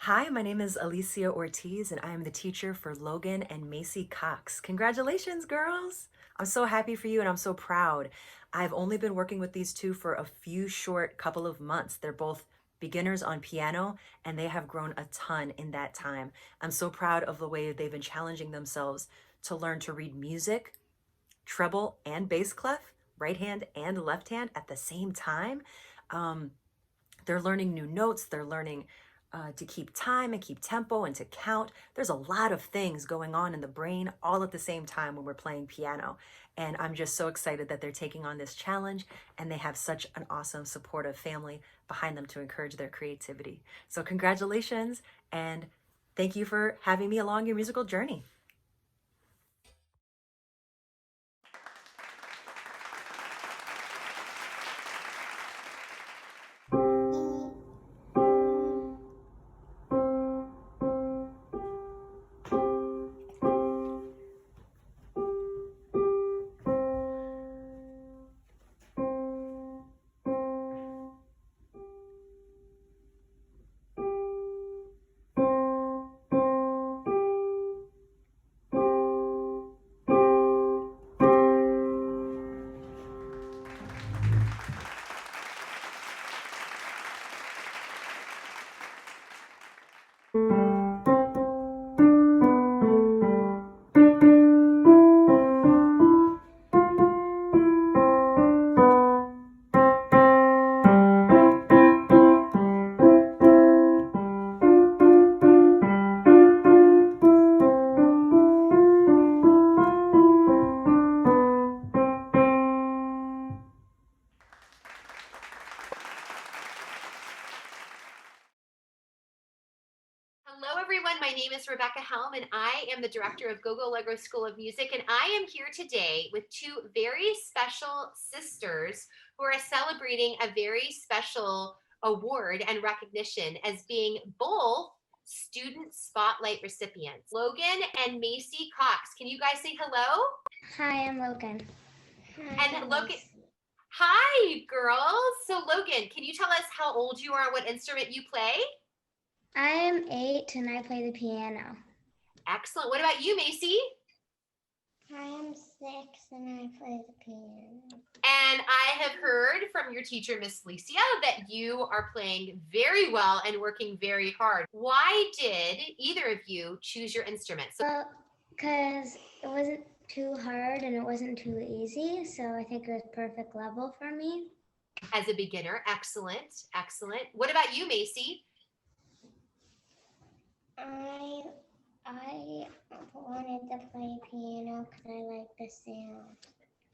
Hi, my name is Alicia Ortiz, and I am the teacher for Logan and Maci Cox. Congratulations, girls! I'm so happy for you, and I'm so proud. I've only been working with these two for a few short couple of months. They're both beginners on piano, and they have grown a ton in that time. I'm so proud of the way they've been challenging themselves to learn to read music, treble and bass clef, right hand and left hand at the same time. Um, they're learning new notes. They're learning to keep time and keep tempo and to count. There's a lot of things going on in the brain all at the same time when we're playing piano. And I'm just so excited that they're taking on this challenge and they have such an awesome, supportive family behind them to encourage their creativity. So, congratulations and thank you for having me along your musical journey. Hello, everyone. My name is Rebecca Helm, and I am the director of GoGo Allegro School of Music. And I am here today with two very special sisters who are celebrating a very special award and recognition as being both Student Spotlight recipients. Logan and Maci Cox. Can you guys say hello? Hi, I'm Logan. And Logan, hi, girls. So, Logan, can you tell us how old you are and what instrument you play? I am 8 and I play the piano. Excellent. What about you, Maci? I am 6 and I play the piano. And I have heard from your teacher, Miss Licia, that you are playing very well and working very hard. Why did either of you choose your instrument? Well, because it wasn't too hard and it wasn't too easy, so I think it was perfect level for me. As a beginner, excellent, excellent. What about you, Maci? I wanted to play piano because I like the sound.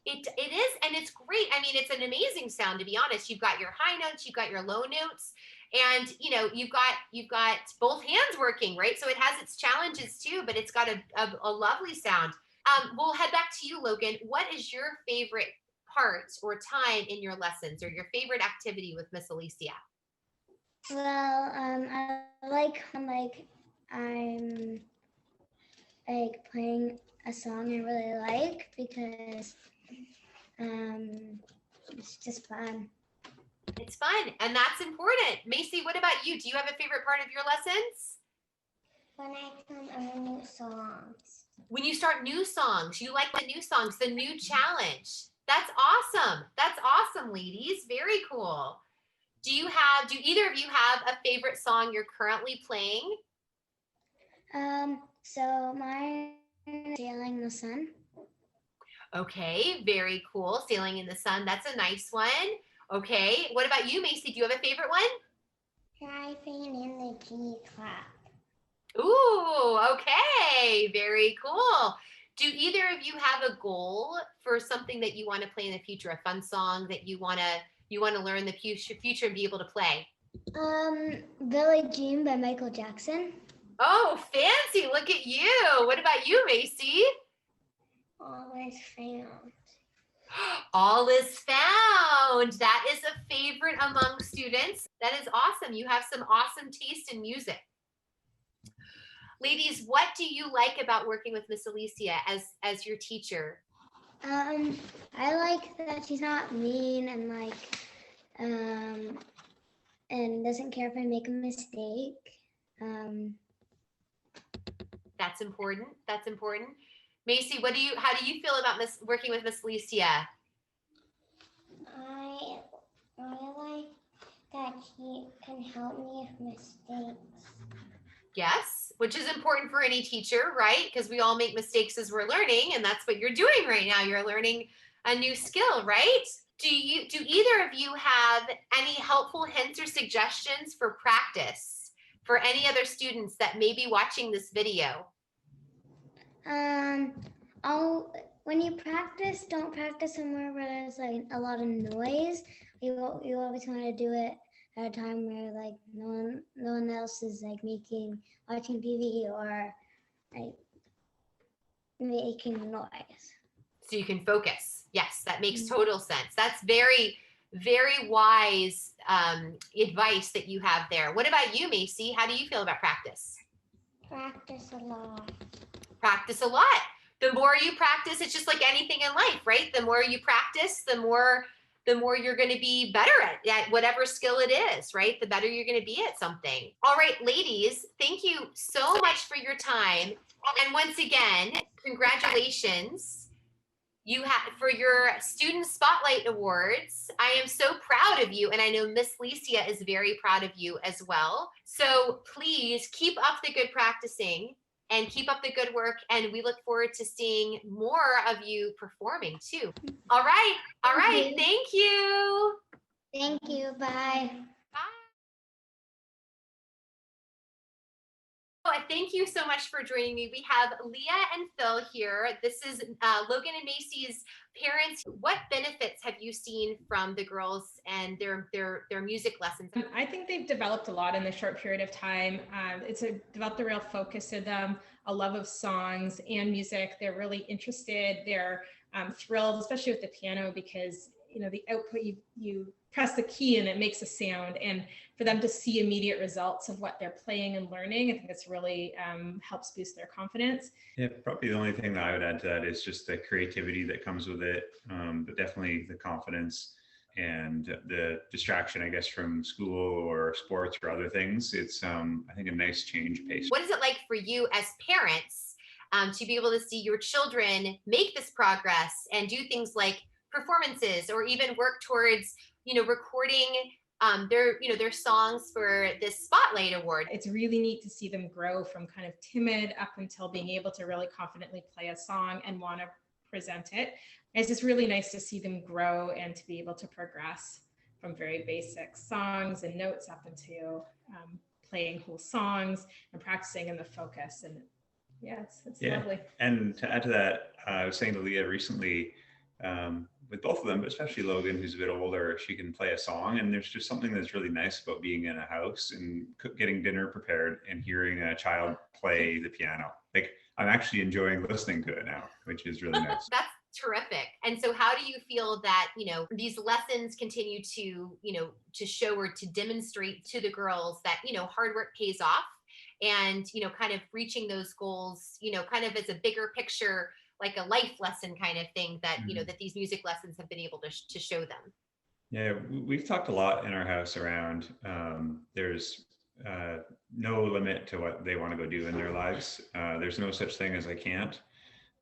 It is, and it's great. I mean, it's an amazing sound, to be honest. You've got your high notes, you've got your low notes, and you've got both hands working, right? So it has its challenges too, but it's got a lovely sound. We'll head back to you, Logan. What is your favorite part or time in your lessons, or your favorite activity with Miss Alicia? Well, I like I'm like playing a song I really like because it's just fun. It's fun, and that's important. Maci, what about you? Do you have a favorite part of your lessons? When I come up with new songs. When you start new songs, you like the new songs, the new challenge. That's awesome. That's awesome, ladies. Very cool. Do either of you have a favorite song you're currently playing? So mine is Sailing the Sun. Okay, very cool. Sailing in the Sun. That's a nice one. Okay. What about you, Maci? Do you have a favorite one? Driving in the G clap. Ooh, okay. Very cool. Do either of you have a goal for something that you want to play in the future? A fun song that you want to learn in the future and be able to play? Billie Jean by Michael Jackson. Oh, fancy. Look at you. What about you, Maci? All is found. All is found. That is a favorite among students. That is awesome. You have some awesome taste in music. Ladies, what do you like about working with Miss Alicia as your teacher? I like that she's not mean and and doesn't care if I make a mistake. That's important. That's important. Maci, how do you feel about working with Miss Licia? I really like that he can help me with mistakes. Yes, which is important for any teacher, right? Because we all make mistakes as we're learning, and that's what you're doing right now. You're learning a new skill, right? Do either of you have any helpful hints or suggestions for practice for any other students that may be watching this video? When you practice, don't practice somewhere where there's like a lot of noise. You always want to do it at a time where like no one else is like watching TV or like making noise. So you can focus. Yes, that makes total sense. That's very, very wise advice that you have there. What about you, Maci? How do you feel about practice? Practice a lot. Practice a lot. The more you practice, it's just like anything in life, right? The more you practice, the more you're going to be better at whatever skill it is, right? The better you're going to be at something. All right, ladies, thank you so much for your time. And once again, congratulations. You have for your Student Spotlight Awards. I am so proud of you, and I know Miss Licia is very proud of you as well. So please keep up the good practicing and keep up the good work, and we look forward to seeing more of you performing too. All right, thank you. Thank you, bye. Thank you so much for joining me. We have Leah and Phil here. This is Logan and Maci's parents. What benefits have you seen from the girls and their music lessons? I think they've developed a lot in the short period of time. Developed a real focus in them, a love of songs and music. They're really interested. They're thrilled, especially with the piano, because the output, you press the key and it makes a sound, and for them to see immediate results of what they're playing and learning, I think it's really helps boost their confidence. Yeah, probably the only thing that I would add to that is just the creativity that comes with it, but definitely the confidence and the distraction, I guess, from school or sports or other things. It's, I think, a nice change pace. What is it like for you as parents to be able to see your children make this progress and do things like performances, or even work towards, recording their songs for this Spotlight Award? It's really neat to see them grow from kind of timid up until being able to really confidently play a song and want to present it. It's just really nice to see them grow and to be able to progress from very basic songs and notes up into playing whole songs and practicing in the focus. And yeah, it's lovely. And to add to that, I was saying to Leah recently, with both of them, but especially Logan, who's a bit older, she can play a song, and there's just something that's really nice about being in a house and getting dinner prepared and hearing a child play the piano. Like, I'm actually enjoying listening to it now, which is really nice. That's terrific. And so how do you feel that, these lessons continue to, to show or to demonstrate to the girls that, hard work pays off, and, kind of reaching those goals, kind of as a bigger picture, like a life lesson kind of thing that, that these music lessons have been able to show them? Yeah, we've talked a lot in our house around there's no limit to what they want to go do in their lives. There's no such thing as I can't,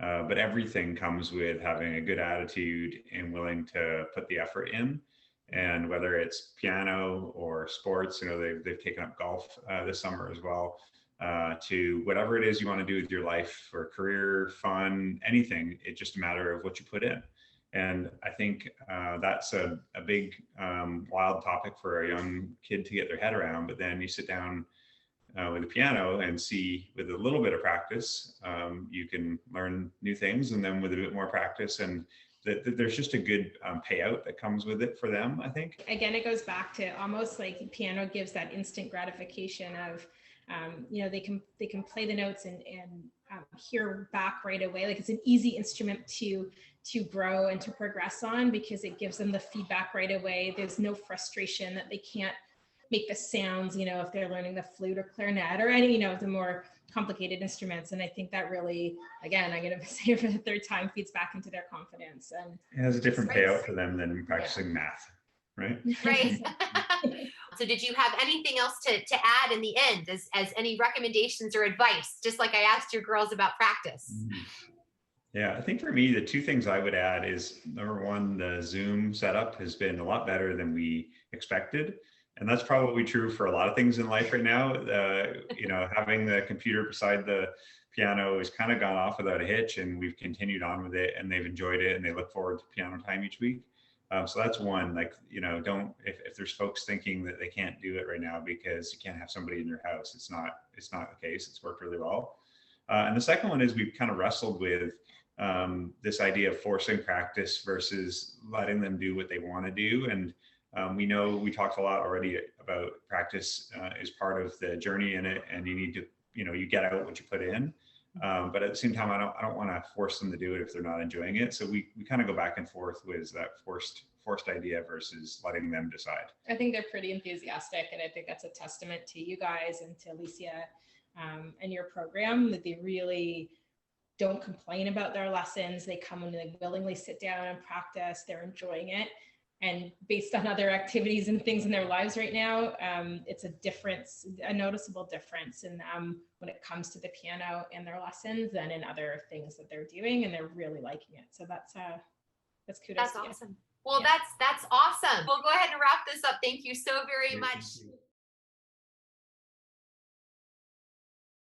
but everything comes with having a good attitude and willing to put the effort in. And whether it's piano or sports, they've taken up golf this summer as well. To whatever it is you want to do with your life, or career, fun, anything, it's just a matter of what you put in. And I think that's a big wild topic for a young kid to get their head around. But then you sit down with a piano and see, with a little bit of practice, you can learn new things. And then with a bit more practice, and there's just a good payout that comes with it for them, I think. Again, it goes back to almost like piano gives that instant gratification of, they can play the notes and hear back right away. Like, it's an easy instrument to grow and to progress on, because it gives them the feedback right away. There's no frustration that they can't make the sounds, if they're learning the flute or clarinet or any, the more complicated instruments. And I think that really, again, I'm going to say it for the third time, feeds back into their confidence. And it has a different payout for them than practicing math. Right? Right. So did you have anything else to add in the end as any recommendations or advice, just like I asked your girls about practice? Yeah, I think for me, the two things I would add is number one, the Zoom setup has been a lot better than we expected. And that's probably true for a lot of things in life right now. Having the computer beside the piano has kind of gone off without a hitch, and we've continued on with it, and they've enjoyed it, and they look forward to piano time each week. So that's one, like, don't, if there's folks thinking that they can't do it right now because you can't have somebody in your house, it's not the case. It's worked really well. And the second one is we've kind of wrestled with this idea of forcing practice versus letting them do what they want to do. And we talked a lot already about practice is part of the journey in it, and you need to, you get out what you put in. But at the same time, I don't want to force them to do it if they're not enjoying it. So we kind of go back and forth with that forced idea versus letting them decide. I think they're pretty enthusiastic, and I think that's a testament to you guys and to Alicia and your program, that they really don't complain about their lessons. They come and they willingly sit down and practice. They're enjoying it. And based on other activities and things in their lives right now, it's a noticeable difference in them when it comes to the piano and their lessons than in other things that they're doing, and they're really liking it. So that's kudos. That's awesome. Well, yeah. That's awesome. We'll go ahead and wrap this up. Thank you so very much.